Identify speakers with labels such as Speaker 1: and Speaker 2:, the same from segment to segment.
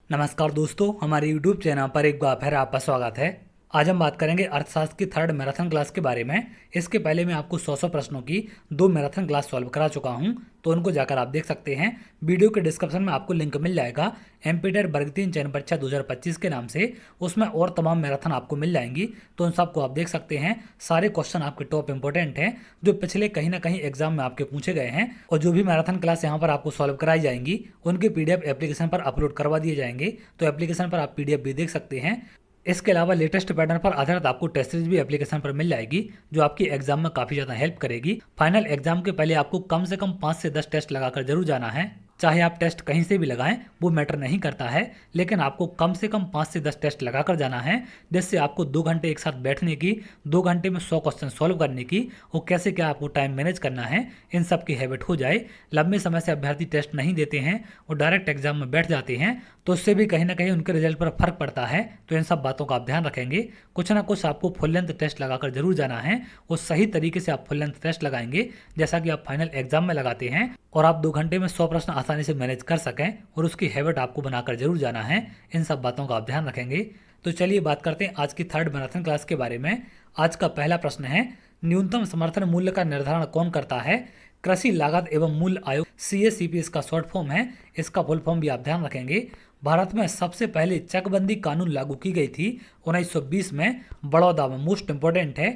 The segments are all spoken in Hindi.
Speaker 1: नमस्कार दोस्तों, हमारे YouTube चैनल पर एक बार फिर आपका स्वागत है। आज हम बात करेंगे अर्थशास्त्र की थर्ड मैराथन क्लास के बारे में। इसके पहले मैं आपको 100 प्रश्नों की 2 मैराथन क्लास सॉल्व करा चुका हूं, तो उनको जाकर आप देख सकते हैं। वीडियो के डिस्क्रिप्शन में आपको लिंक मिल जाएगा एमपीटेट वर्ग 3 चयन परीक्षा 2025 के नाम से। उसमें और तमाम मैराथन आपको मिल जाएंगी, तो उन सबको आप देख सकते हैं। सारे क्वेश्चन आपके टॉप इंपॉर्टेंट हैं, जो पिछले कहीं ना कहीं एग्जाम में आपके पूछे गए हैं। और जो भी मैराथन क्लास यहाँ पर आपको सॉल्व कराई जाएंगी उनके पीडीएफ एप्लीकेशन पर अपलोड करवा दिए जाएंगे, तो एप्लीकेशन पर आप पीडीएफ भी देख सकते हैं। इसके अलावा लेटेस्ट पैटर्न पर आधारित आपको टेस्ट सीरीज भी एप्लीकेशन पर मिल जाएगी, जो आपकी एग्जाम में काफी ज्यादा हेल्प करेगी। फाइनल एग्जाम के पहले आपको कम से कम 5 से 10 टेस्ट लगाकर जरूर जाना है। चाहे आप टेस्ट कहीं से भी लगाएं, वो मैटर नहीं करता है, लेकिन आपको कम से कम 5 से 10 टेस्ट लगाकर जाना है, जिससे आपको 2 घंटे एक साथ बैठने की, 2 घंटे में 100 क्वेश्चन सॉल्व करने की और कैसे क्या आपको टाइम मैनेज करना है, इन सब की हैबिट हो जाए। लंबे समय से अभ्यर्थी टेस्ट नहीं देते हैं और डायरेक्ट एग्जाम में बैठ जाते हैं, तो उससे भी कहीं ना कहीं उनके रिजल्ट पर फर्क पड़ता है। तो इन सब बातों का आप ध्यान रखेंगे। कुछ ना कुछ आपको फुल लेंथ टेस्ट लगाकर जरूर जाना है, और सही तरीके से आप फुल लेंथ टेस्ट लगाएंगे जैसा कि आप फाइनल एग्जाम में लगाते हैं, और आप 2 घंटे में 100 प्रश्न आसानी से मैनेज कर सकें, और उसकी हैबिट आपको बनाकर जरूर जाना है। इन सब बातों का आप ध्यान रखेंगे। तो चलिए बात करते हैं आज की थर्ड मैराथन क्लास के बारे में। आज का पहला प्रश्न है, न्यूनतम समर्थन मूल्य का निर्धारण कौन करता है? कृषि लागत एवं मूल्य आयोग, CACP इसका शॉर्ट फॉर्म है। इसका फुल फॉर्म भी आप ध्यान रखेंगे। भारत में सबसे पहले चकबंदी कानून लागू की गई थी 1920 में, बड़ौदा में। मोस्ट इंपोर्टेंट है।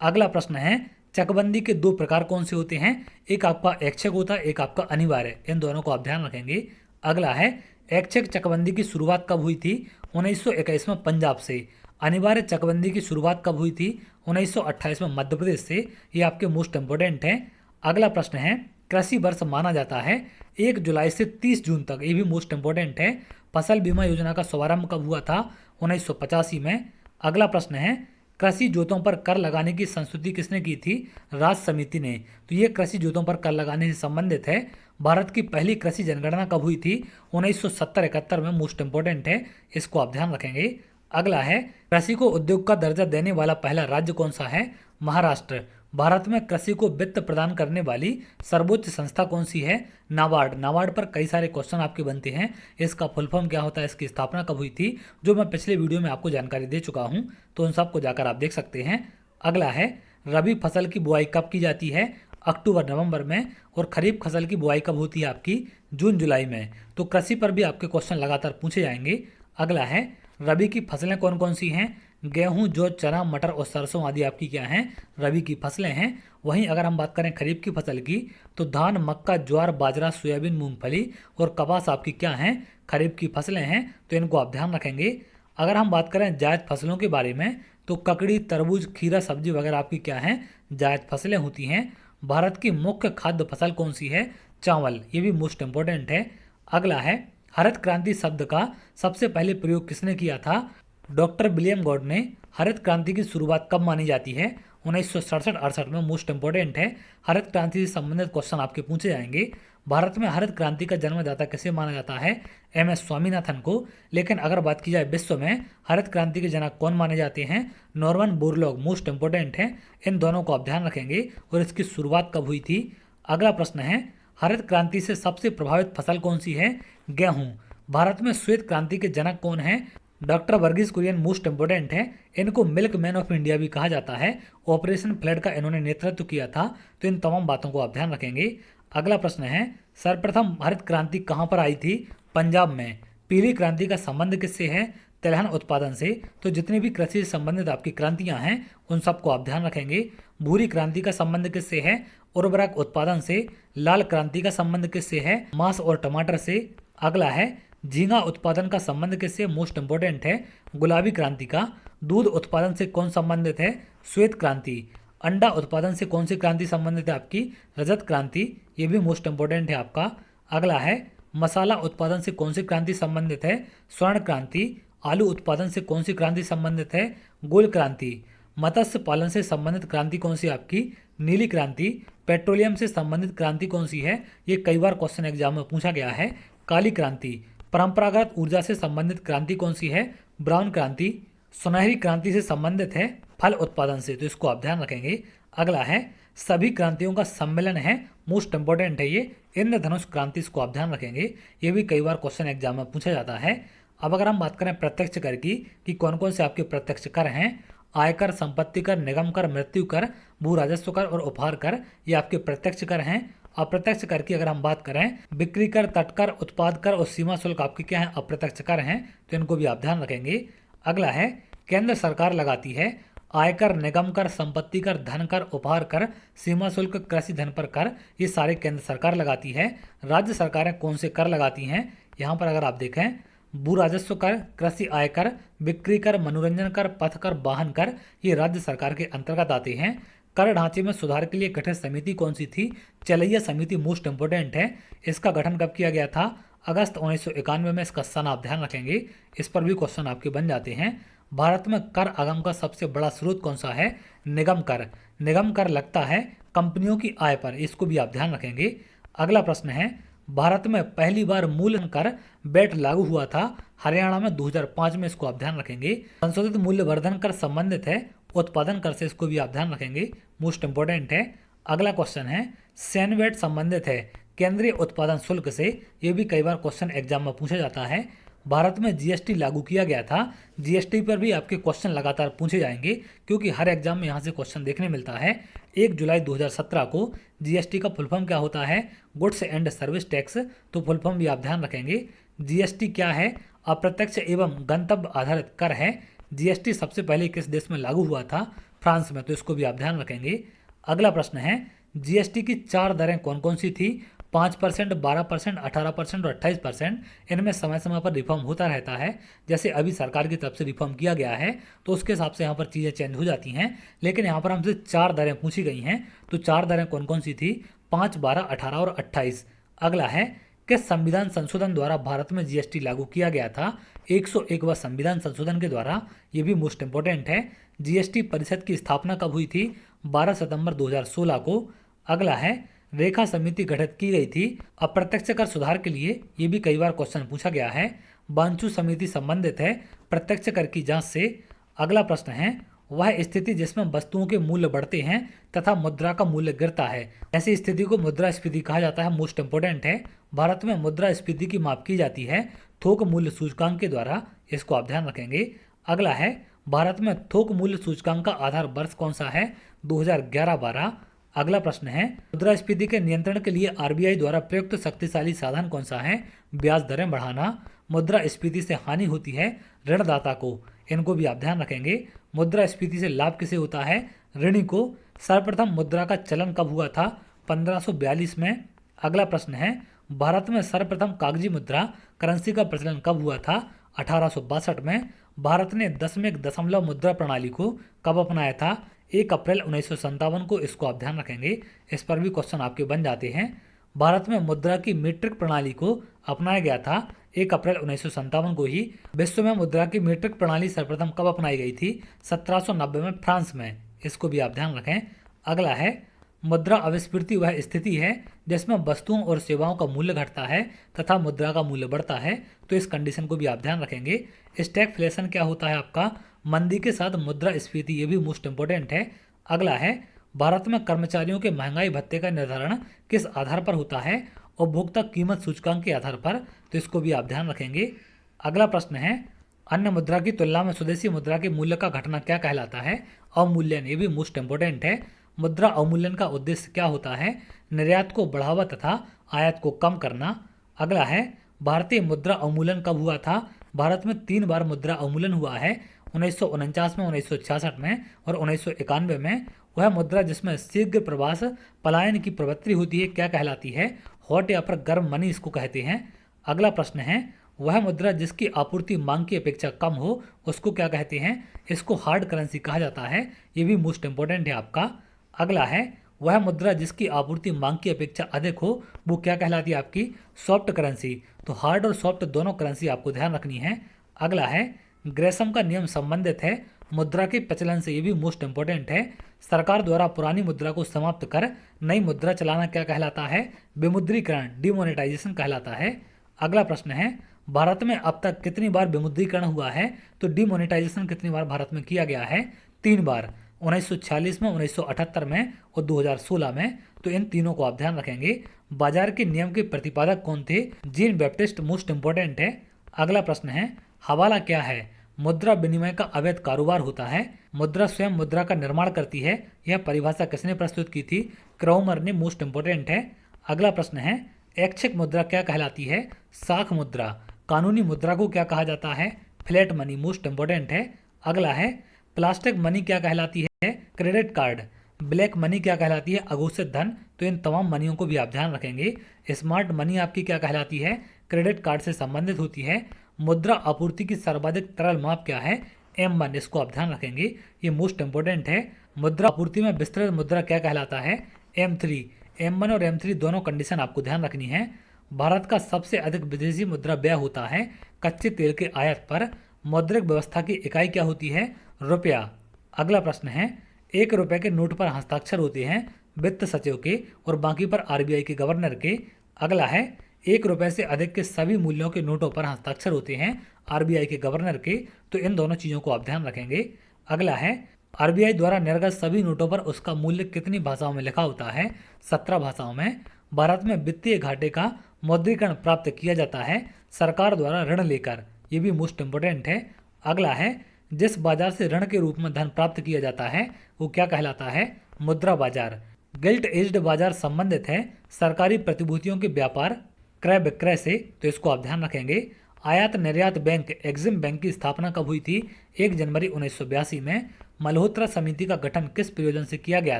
Speaker 1: अगला प्रश्न है, चकबंदी के 2 प्रकार कौन से होते हैं? एक आपका ऐच्छिक होता है, एक आपका अनिवार्य। इन दोनों को आप ध्यान रखेंगे। अगला है, ऐच्छिक चकबंदी की शुरुआत कब हुई थी? 1921 में पंजाब से। अनिवार्य चकबंदी की शुरुआत कब हुई थी? 1928 में मध्य प्रदेश से। ये आपके मोस्ट इंपोर्टेंट हैं। अगला प्रश्न है, कृषि वर्ष माना जाता है 1 जुलाई से 30 जून तक। ये भी मोस्ट इंपोर्टेंट है। फसल बीमा योजना का शुभारंभ कब हुआ था? 1985 में। अगला प्रश्न है, कृषि जोतों पर कर लगाने की संस्तुति किसने की थी? राज्य समिति ने। तो ये कृषि जोतों पर कर लगाने से संबंधित है। भारत की पहली कृषि जनगणना कब हुई थी? 1970-71 में। मोस्ट इंपोर्टेंट है, इसको आप ध्यान रखेंगे। अगला है, कृषि को उद्योग का दर्जा देने वाला पहला राज्य कौन सा है? महाराष्ट्र। भारत में कृषि को वित्त प्रदान करने वाली सर्वोच्च संस्था कौन सी है? नाबार्ड। नाबार्ड पर कई सारे क्वेश्चन आपके बनते हैं। इसका फुल फॉर्म क्या होता है, इसकी स्थापना कब हुई थी, जो मैं पिछले वीडियो में आपको जानकारी दे चुका हूं, तो उन सबको जाकर आप देख सकते हैं। अगला है, रबी फसल की बुआई कब की जाती है? अक्टूबर नवंबर में। और खरीफ फसल की बुआई कब होती है आपकी? जून जुलाई में। तो कृषि पर भी आपके क्वेश्चन लगातार पूछे जाएंगे। अगला है, रबी की फसलें कौन कौन सी हैं? गेहूं, जौ, चना, मटर और सरसों आदि आपकी क्या हैं? रबी की फसलें हैं। वहीं अगर हम बात करें खरीफ की फसल की, तो धान, मक्का, ज्वार, बाजरा, सोयाबीन, मूंगफली और कपास आपकी क्या हैं? खरीफ की फसलें हैं। तो इनको आप ध्यान रखेंगे। अगर हम बात करें जायद फसलों के बारे में, तो ककड़ी, तरबूज, खीरा, सब्जी वगैरह आपकी क्या हैं? जायद फसलें होती हैं। भारत की मुख्य खाद्य फसल कौन सी है? चावल। ये भी मोस्ट इंपोर्टेंट है। अगला है, हरित क्रांति शब्द का सबसे पहले प्रयोग किसने किया था? डॉक्टर विलियम गॉड ने। हरित क्रांति की शुरुआत कब मानी जाती है? 1967-68 में। मोस्ट इंपोर्टेंट है। हरित क्रांति से संबंधित क्वेश्चन आपके पूछे जाएंगे। भारत में हरित क्रांति का जन्मदाता किसे माना जाता है? MS स्वामीनाथन को। लेकिन अगर बात की जाए विश्व में हरित क्रांति के जनक कौन माने जाते हैं? Norman Borlaug. मोस्ट इंपोर्टेंट है। इन दोनों को आप ध्यान रखेंगे। और इसकी शुरुआत कब हुई थी? अगला प्रश्न है, हरित क्रांति से सबसे प्रभावित फसल कौन सी है? गेहूं। भारत में श्वेत क्रांति के जनक कौन है? Doctor Verghese Kurien. Most important है। इनको मिल्क मैन ऑफ इंडिया भी कहा जाता है। ऑपरेशन फ्लड का इन्होंने नेतृत्व किया था। तो इन तमाम बातों को आप ध्यान रखेंगे। अगला प्रश्न है, सर्वप्रथम हरित क्रांति कहां पर आई थी? पंजाब में। पीली क्रांति का संबंध किससे है? तिलहन उत्पादन से। तो जितनी भी कृषि से संबंधित आपकी क्रांतियां हैं, उन सबको आप ध्यान रखेंगे। भूरी क्रांति का संबंध किससे है? उर्वरक उत्पादन से। लाल क्रांति का संबंध किससे है? मांस और टमाटर से। अगला है, झींगा उत्पादन का संबंध किससे? मोस्ट इंपोर्टेंट है। गुलाबी क्रांति का। दूध उत्पादन से कौन संबंधित है? श्वेत क्रांति। अंडा उत्पादन से कौन सी क्रांति संबंधित है आपकी? रजत क्रांति। ये भी मोस्ट इंपोर्टेंट है आपका। अगला है, मसाला उत्पादन से कौन सी क्रांति संबंधित है? स्वर्ण क्रांति। आलू उत्पादन से कौन सी क्रांति संबंधित है? गोल क्रांति। मत्स्य पालन से संबंधित क्रांति कौन सी आपकी? नीली क्रांति। पेट्रोलियम से संबंधित क्रांति कौन सी है? ये कई बार क्वेश्चन एग्जाम में पूछा गया है। काली क्रांति। परंपरागत ऊर्जा से संबंधित क्रांति कौन सी है? ब्राउन क्रांति। सुनहरी क्रांति से संबंधित है फल उत्पादन से। तो इसको आप ध्यान रखेंगे। अगला है, सभी क्रांतियों का सम्मेलन है। मोस्ट इंपोर्टेंट है ये, इंद्रधनुष क्रांति। इसको आप ध्यान रखेंगे। ये भी कई बार क्वेश्चन एग्जाम में पूछा जाता है। अब अगर हम बात करें प्रत्यक्ष कर की कि कौन कौन से आपके प्रत्यक्ष कर हैं, आयकर, संपत्ति कर, निगम कर, मृत्यु कर, भू राजस्व कर और उपहार कर, ये आपके प्रत्यक्ष कर हैं। अप्रत्यक्ष कर की अगर हम बात करें, बिक्री कर, तटकर, उत्पाद कर और सीमा शुल्क आपके क्या है, अप्रत्यक्ष कर हैं, तो इनको भी आप ध्यान रखेंगे। अगला है केंद्र सरकार लगाती है आयकर, निगम कर, संपत्ति कर, धन कर, उपहार कर, सीमा शुल्क, कृषि धन पर कर, ये सारे केंद्र सरकार लगाती है। राज्य सरकारें कौन से कर लगाती हैं, यहाँ पर अगर आप देखें, भू राजस्व कर, कृषि आयकर, बिक्री कर, मनोरंजन कर, पथ कर, वाहन कर, ये राज्य सरकार के अंतर्गत आते हैं। कर ढांचे में सुधार के लिए गठित समिति कौन सी थी, चलैया समिति मोस्ट इंपोर्टेंट है। इसका गठन कब किया गया था, अगस्त 1991 में। इसका सन आप ध्यान रखेंगे, इस पर भी क्वेश्चन आपके बन जाते हैं। भारत में कर आगम का सबसे बड़ा स्रोत कौन सा है, निगम कर। निगम कर लगता है कंपनियों की आय पर, इसको भी आप ध्यान रखेंगे। अगला प्रश्न है, भारत में पहली बार मूल कर वैट लागू हुआ था हरियाणा में 2005 में, इसको आप ध्यान रखेंगे। संशोधित मूल्य वर्धन कर संबंधित है उत्पादन कर से, इसको भी आप ध्यान रखेंगे, मोस्ट इंपोर्टेंट है। अगला क्वेश्चन है, सैनवेट संबंधित है केंद्रीय उत्पादन शुल्क से, ये भी कई बार क्वेश्चन एग्जाम में पूछा जाता है। भारत में जीएसटी लागू किया गया था, जीएसटी पर भी आपके क्वेश्चन लगातार पूछे जाएंगे क्योंकि हर एग्जाम में यहाँ से क्वेश्चन देखने मिलता है। 1 जुलाई 2017 को जीएसटी का फुल फॉर्म क्या होता है, गुड्स एंड सर्विस टैक्स, तो फुल फॉर्म भी आप ध्यान रखेंगे। जीएसटी क्या है, अप्रत्यक्ष एवं गंतव्य आधारित कर है। जीएसटी सबसे पहले किस देश में लागू हुआ था, फ्रांस में, तो इसको भी आप ध्यान रखेंगे। अगला प्रश्न है, जीएसटी की 4 दरें कौन कौन सी थी, 5%, 12%, 18% और 28%। इनमें समय समय पर रिफॉर्म होता रहता है, जैसे अभी सरकार की तरफ से रिफॉर्म किया गया है तो उसके हिसाब से यहाँ पर चीज़ें चेंज हो जाती हैं, लेकिन यहाँ पर हमसे 4 दरें पूछी गई हैं, तो 4 दरें कौन कौन सी थी, 5, 12, 18 और 28। अगला है, किस संविधान संशोधन द्वारा भारत में जीएसटी लागू किया गया था, 101वां संविधान संशोधन के द्वारा, ये भी मोस्ट इंपोर्टेंट है। जीएसटी परिषद की स्थापना कब हुई थी, 12 सितंबर 2016 को। अगला है, रेखा समिति गठित की गई थी अप्रत्यक्ष कर सुधार के लिए, ये भी कई बार क्वेश्चन पूछा गया है। बांचू समिति संबंधित है प्रत्यक्ष कर की जांच से। अगला प्रश्न है, वह स्थिति जिसमें वस्तुओं के मूल्य बढ़ते हैं तथा मुद्रा का मूल्य गिरता है, ऐसी स्थिति को मुद्रास्फीति कहा जाता है, मोस्ट इंपोर्टेंट है। भारत में मुद्रास्फीति की माप की जाती है थोक मूल्य सूचकांक के द्वारा, इसको आप ध्यान रखेंगे। अगला है, भारत में थोक मूल्य सूचकांक का आधार वर्ष कौन सा है, 2011-12। अगला प्रश्न है, मुद्रास्फीति के नियंत्रण के लिए आरबीआई द्वारा प्रयुक्त शक्तिशाली साधन कौन सा है, ब्याज दरें बढ़ाना। मुद्रास्फीति से हानि होती है ऋणदाता को, इनको भी आप ध्यान रखेंगे। मुद्रास्फीति से लाभ किसे होता है, ऋणी को। सर्वप्रथम मुद्रा का चलन कब हुआ था, 1542 में। अगला प्रश्न है, भारत में सर्वप्रथम कागजी मुद्रा करेंसी का प्रचलन कब हुआ था, 1862 में। भारत ने दशमें दशमलव मुद्रा प्रणाली को कब अपनाया था, 1 अप्रैल 1957 को, इसको आप ध्यान रखेंगे, इस पर भी क्वेश्चन आपके बन जाते हैं। भारत में मुद्रा की मीट्रिक प्रणाली को अपनाया गया था 1 अप्रैल 1957 को ही। विश्व में मुद्रा की मीट्रिक प्रणाली सर्वप्रथम कब अपनाई गई थी, 1790 में, फ्रांस में, इसको भी आप ध्यान रखें। अगला है, मुद्रा अविस्फीति वह स्थिति है जिसमें वस्तुओं और सेवाओं का मूल्य घटता है तथा मुद्रा का मूल्य बढ़ता है, तो इस कंडीशन को भी आप ध्यान रखेंगे। स्टैगफ्लेशन क्या होता है आपका, मंदी के साथ मुद्रा स्फीति, ये भी मोस्ट इंपोर्टेंट है। अगला है, भारत में कर्मचारियों के महंगाई भत्ते का निर्धारण किस आधार पर होता है, उपभोक्ता कीमत सूचकांक के आधार पर, तो इसको भी आप ध्यान रखेंगे। अगला प्रश्न है, अन्य मुद्रा की तुलना में स्वदेशी मुद्रा के मूल्य का घटना क्या कहलाता है, अवमूल्यन, ये भी मोस्ट इंपोर्टेंट है। मुद्रा अवमूल्यन का उद्देश्य क्या होता है, निर्यात को बढ़ावा तथा आयात को कम करना। अगला है, भारतीय मुद्रा अवमूल्यन कब हुआ था, भारत में 3 बार मुद्रा अवमूल्यन हुआ है, 1949 में, 1966 में और 1991 में। वह मुद्रा जिसमें शीघ्र प्रवास पलायन की प्रवृत्ति होती है क्या कहलाती है, हॉट या फिर गर्म मनी, इसको कहते हैं। अगला प्रश्न है, वह मुद्रा जिसकी आपूर्ति मांग की अपेक्षा कम हो उसको क्या कहते हैं, इसको हार्ड करेंसी कहा जाता है, ये भी मोस्ट इंपोर्टेंट है आपका। अगला है, वह मुद्रा जिसकी आपूर्ति मांग की अपेक्षा अधिक हो वो क्या कहलाती है आपकी, सॉफ्ट करेंसी। तो हार्ड और सॉफ्ट दोनों करेंसी आपको ध्यान रखनी है। अगला है, ग्रेसम का नियम संबंधित है मुद्रा के प्रचलन से, ये भी मोस्ट इंपोर्टेंट है। सरकार द्वारा पुरानी मुद्रा को समाप्त कर नई मुद्रा चलाना क्या कहलाता है, विमुद्रीकरण, डिमोनेटाइजेशन कहलाता है। अगला प्रश्न है, भारत में अब तक कितनी बार विमुद्रीकरण हुआ है, तो डिमोनेटाइजेशन कितनी बार भारत में किया गया है, 3 बार, 1946 में, 1978 में और 2016 में, तो इन तीनों को आप ध्यान रखेंगे। बाजार के नियम के प्रतिपादक कौन थे, जीन बैप्टिस्ट, मोस्ट इंपोर्टेंट है। अगला प्रश्न है, हवाला क्या है? मुद्रा विनिमय का अवैध कारोबार होता है। मुद्रा स्वयं मुद्रा का निर्माण करती है। यह परिभाषा किसने प्रस्तुत की थी? क्रॉमर ने। मोस्ट इंपोर्टेंट है। अगला प्रश्न है, ऐच्छिक मुद्रा क्या कहलाती है? साख मुद्रा। कानूनी मुद्रा को क्या कहा जाता है? Flat money. मोस्ट इंपोर्टेंट है। अगला है, प्लास्टिक मनी क्या कहलाती है? Credit card. ब्लैक मनी क्या कहलाती है? अघोषित धन। तो इन तमाम मनियों को भी आप ध्यान रखेंगे। स्मार्ट मनी आपकी क्या कहलाती है? क्रेडिट कार्ड से संबंधित होती है। मुद्रा आपूर्ति की सर्वाधिक तरल माप क्या है? M1। इसको आप ध्यान रखेंगे, ये मोस्ट इंपोर्टेंट है। मुद्रा आपूर्ति में विस्तृत मुद्रा क्या कहलाता है? M3। M1 और M3 दोनों कंडीशन आपको ध्यान रखनी है। भारत का सबसे अधिक विदेशी मुद्रा व्यय होता है कच्चे तेल के आयात पर। मौद्रिक व्यवस्था की इकाई क्या होती है? रुपया। अगला प्रश्न है, 1 रुपये के नोट पर हस्ताक्षर होते हैं वित्त सचिव के और बाकी पर RBI के गवर्नर के। अगला है, 1 रुपये से अधिक के सभी मूल्यों के नोटों पर हस्ताक्षर होते हैं RBI के गवर्नर के। तो इन दोनों चीज़ों को आप ध्यान रखेंगे। अगला है, RBI द्वारा निर्गत सभी नोटों पर उसका मूल्य कितनी भाषाओं में लिखा होता है? 17 भाषाओं में। भारत में वित्तीय घाटे का मौद्रीकरण प्राप्त किया जाता है सरकार द्वारा ऋण लेकर। ये भी मोस्ट इंपोर्टेंट है। अगला है, जिस बाजार से ऋण के रूप में धन प्राप्त किया जाता है वो क्या कहलाता है? मुद्रा बाजार। गिल्ट एज्ड बाजार संबंधित है सरकारी प्रतिभूतियों के व्यापार क्रय विक्रय से। तो इसको आप ध्यान रखेंगे। आयात निर्यात बैंक एग्जिम बैंक की स्थापना कब हुई थी? 1 जनवरी 1982 में। मल्होत्रा समिति का गठन किस प्रयोजन से किया गया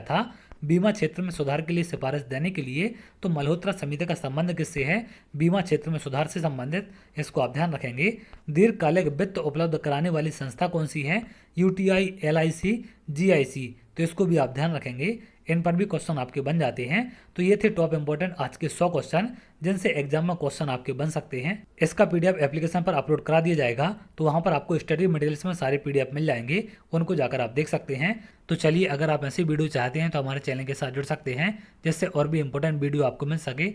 Speaker 1: था? बीमा क्षेत्र में सुधार के लिए सिफारिश देने के लिए। तो मल्होत्रा समिति का संबंध किससे है? बीमा क्षेत्र में सुधार से संबंधित। इसको आप ध्यान रखेंगे। दीर्घकालिक वित्त उपलब्ध कराने वाली संस्था कौन सी है? UTI, LIC, GIC। तो इसको भी आप ध्यान रखेंगे। इन पर भी क्वेश्चन आपके बन जाते हैं। तो ये थे टॉप इंपोर्टेंट आज के 100 क्वेश्चन जिनसे एग्जाम में क्वेश्चन आपके बन सकते हैं। इसका PDF एप्लीकेशन पर अपलोड करा दिया जाएगा, तो वहाँ पर आपको स्टडी मटेरियल्स में सारे PDF मिल जाएंगे, उनको जाकर आप देख सकते हैं। तो चलिए, अगर आप ऐसी वीडियो चाहते हैं तो हमारे चैनल के साथ जुड़ सकते हैं, जिससे और भी इंपॉर्टेंट वीडियो आपको मिल सके।